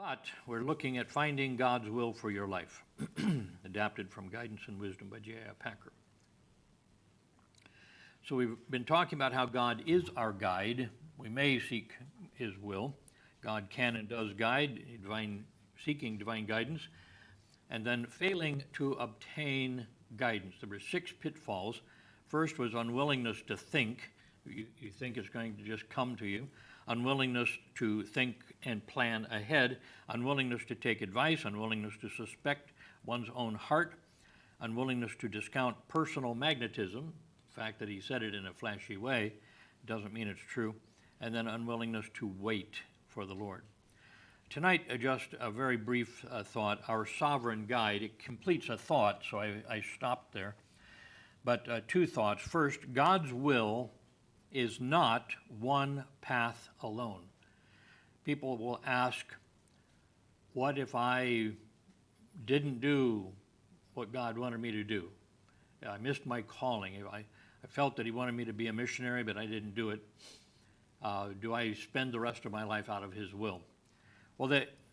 But we're looking at finding God's will for your life, adapted from Guidance and Wisdom by J.I. Packer. So we've been talking about how God is our guide. We may seek his will. God can and does guide, seeking divine guidance, and then failing to obtain guidance. There were 6 pitfalls. First was unwillingness to think. You think it's going to just come to you. Unwillingness to think and plan ahead. Unwillingness to take advice. Unwillingness to suspect one's own heart. Unwillingness to discount personal magnetism. The fact that he said it in a flashy way doesn't mean it's true. And then unwillingness to wait for the Lord. Tonight, just a very brief thought. Our sovereign guide, it completes a thought, so I stopped there. But 2 thoughts. First, God's will is not one path alone. People will ask, what if I didn't do what God wanted me to do? I missed my calling. I felt that he wanted me to be a missionary, but I didn't do it. Do I spend the rest of my life out of his will? Well,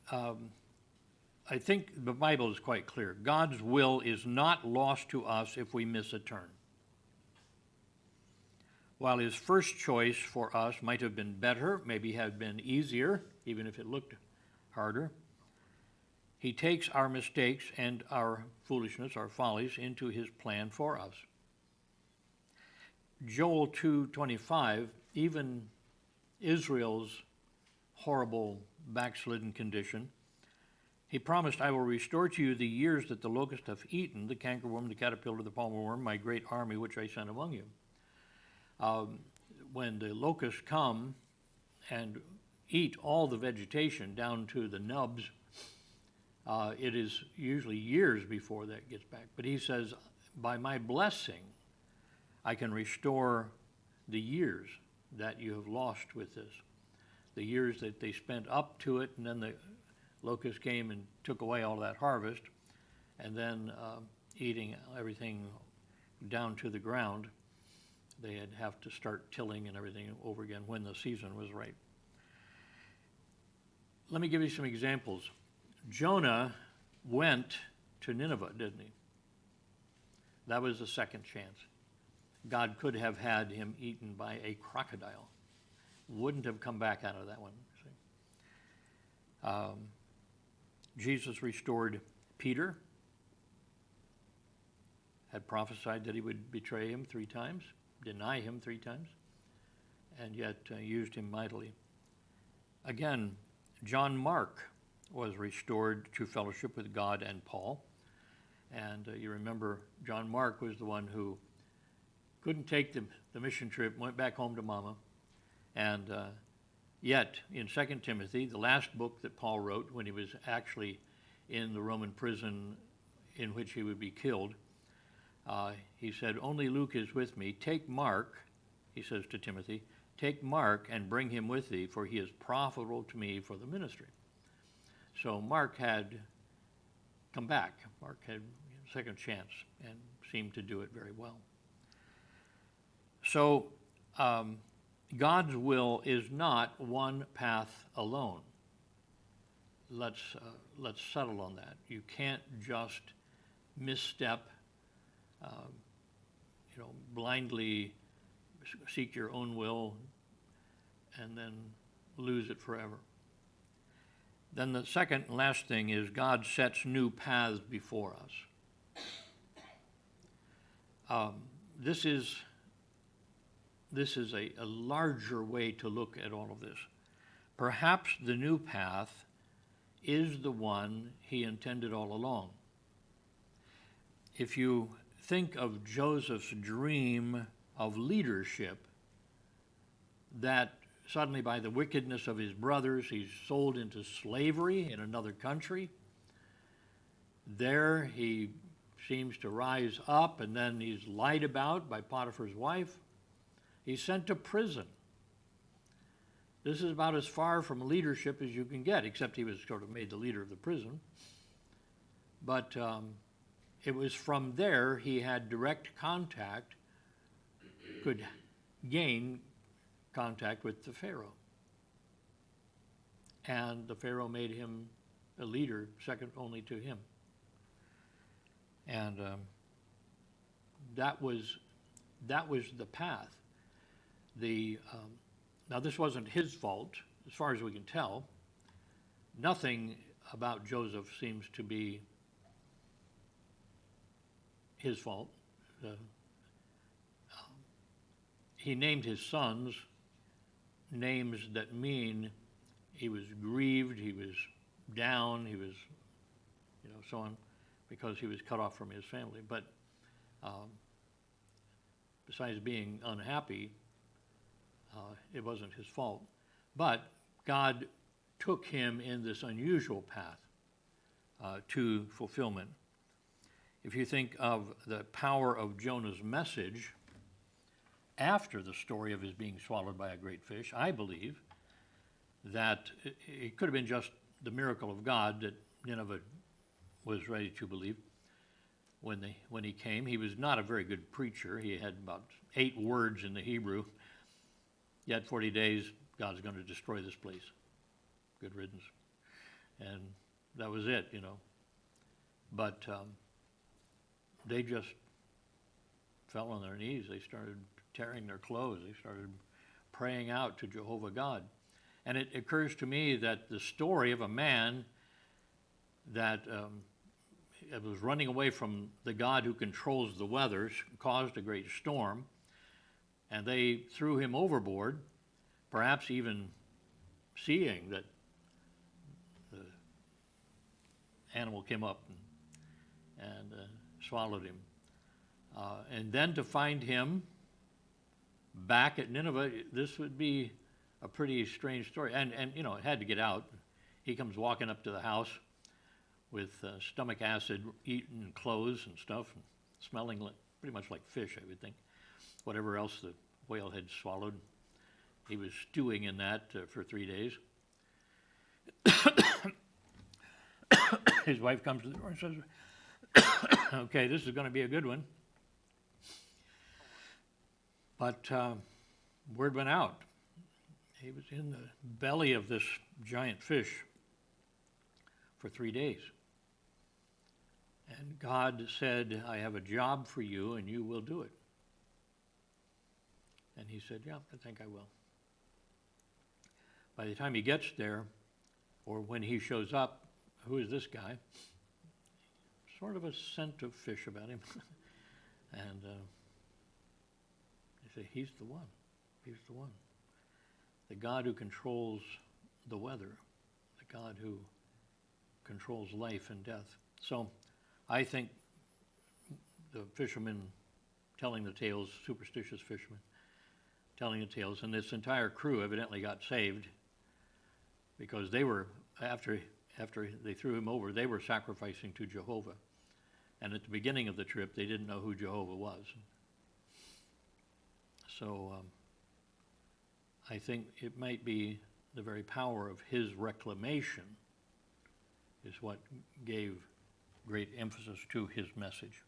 I think the Bible is quite clear. God's will is not lost to us if we miss a turn. While his first choice for us might have been better, maybe have been easier, even if it looked harder, he takes our mistakes and our foolishness, our follies, into his plan for us. Joel 2:25, even Israel's horrible backslidden condition, he promised, I will restore to you the years that the locust hath eaten, the cankerworm, the caterpillar, the palmer worm, my great army which I sent among you. When the locusts come and eat all the vegetation down to the nubs, it is usually years before that gets back. But he says, by my blessing, I can restore the years that you have lost with this. The years that they spent up to it, and then the locusts came and took away all that harvest, and then eating everything down to the ground. They'd have to start tilling and everything over again when the season was right. Let me give you some examples. Jonah went to Nineveh, didn't he? That was the second chance. God could have had him eaten by a crocodile. Wouldn't have come back out of that one. Jesus restored Peter, had prophesied that he would betray him 3 times. Deny him 3 times, and yet used him mightily. Again, John Mark was restored to fellowship with God and Paul. And you remember John Mark was the one who couldn't take the mission trip, went back home to mama. And yet, in 2 Timothy, the last book that Paul wrote when he was actually in the Roman prison in which he would be killed, he said, only Luke is with me. Take Mark, he says to Timothy, take Mark and bring him with thee, for he is profitable to me for the ministry. So Mark had come back. Mark had a second chance and seemed to do it very well. So God's will is not one path alone. Let's settle on that. You can't just misstep, blindly seek your own will and then lose it forever. Then the second and last thing is God sets new paths before us. This is a larger way to look at all of this. Perhaps the new path is the one he intended all along. If you think of Joseph's dream of leadership, that suddenly by the wickedness of his brothers, he's sold into slavery in another country. There he seems to rise up, and then he's lied about by Potiphar's wife. He's sent to prison. This is about as far from leadership as you can get, except he was sort of made the leader of the prison. But it was from there he had direct contact, could gain contact with the Pharaoh. and the Pharaoh made him a leader, second only to him. And that was the path. Now this wasn't his fault, as far as we can tell. Nothing about Joseph seems to be his fault. He named his sons names that mean he was grieved, he was down, he was, so on, because he was cut off from his family. But besides being unhappy, it wasn't his fault. But God took him in this unusual path to fulfillment. If you think of the power of Jonah's message after the story of his being swallowed by a great fish, I believe that it could have been just the miracle of God that Nineveh was ready to believe when he came. He was not a very good preacher. He had about 8 words in the Hebrew. Yet 40 days, God's going to destroy this place. Good riddance. And that was it, But they just fell on their knees. They started tearing their clothes. They started praying out to Jehovah God. And it occurs to me that the story of a man that was running away from the God who controls the weather caused a great storm, and they threw him overboard, perhaps even seeing that the animal came up and swallowed him. And then to find him back at Nineveh, this would be a pretty strange story. And it had to get out. He comes walking up to the house with stomach acid, eating clothes and stuff, and smelling pretty much like fish, I would think. Whatever else the whale had swallowed. He was stewing in that for 3 days. His wife comes to the door and says, okay, this is going to be a good one. But word went out. He was in the belly of this giant fish for 3 days. And God said, I have a job for you and you will do it. And he said, yeah, I think I will. By the time he gets there, or when he shows up, who is this guy? Sort of a scent of fish about him. And they say, he's the one. He's the one. The God who controls the weather. The God who controls life and death. So I think the fishermen telling the tales, superstitious fishermen, telling the tales, and this entire crew evidently got saved because they were, after they threw him over, they were sacrificing to Jehovah. And at the beginning of the trip, they didn't know who Jehovah was. So I think it might be the very power of his reclamation is what gave great emphasis to his message.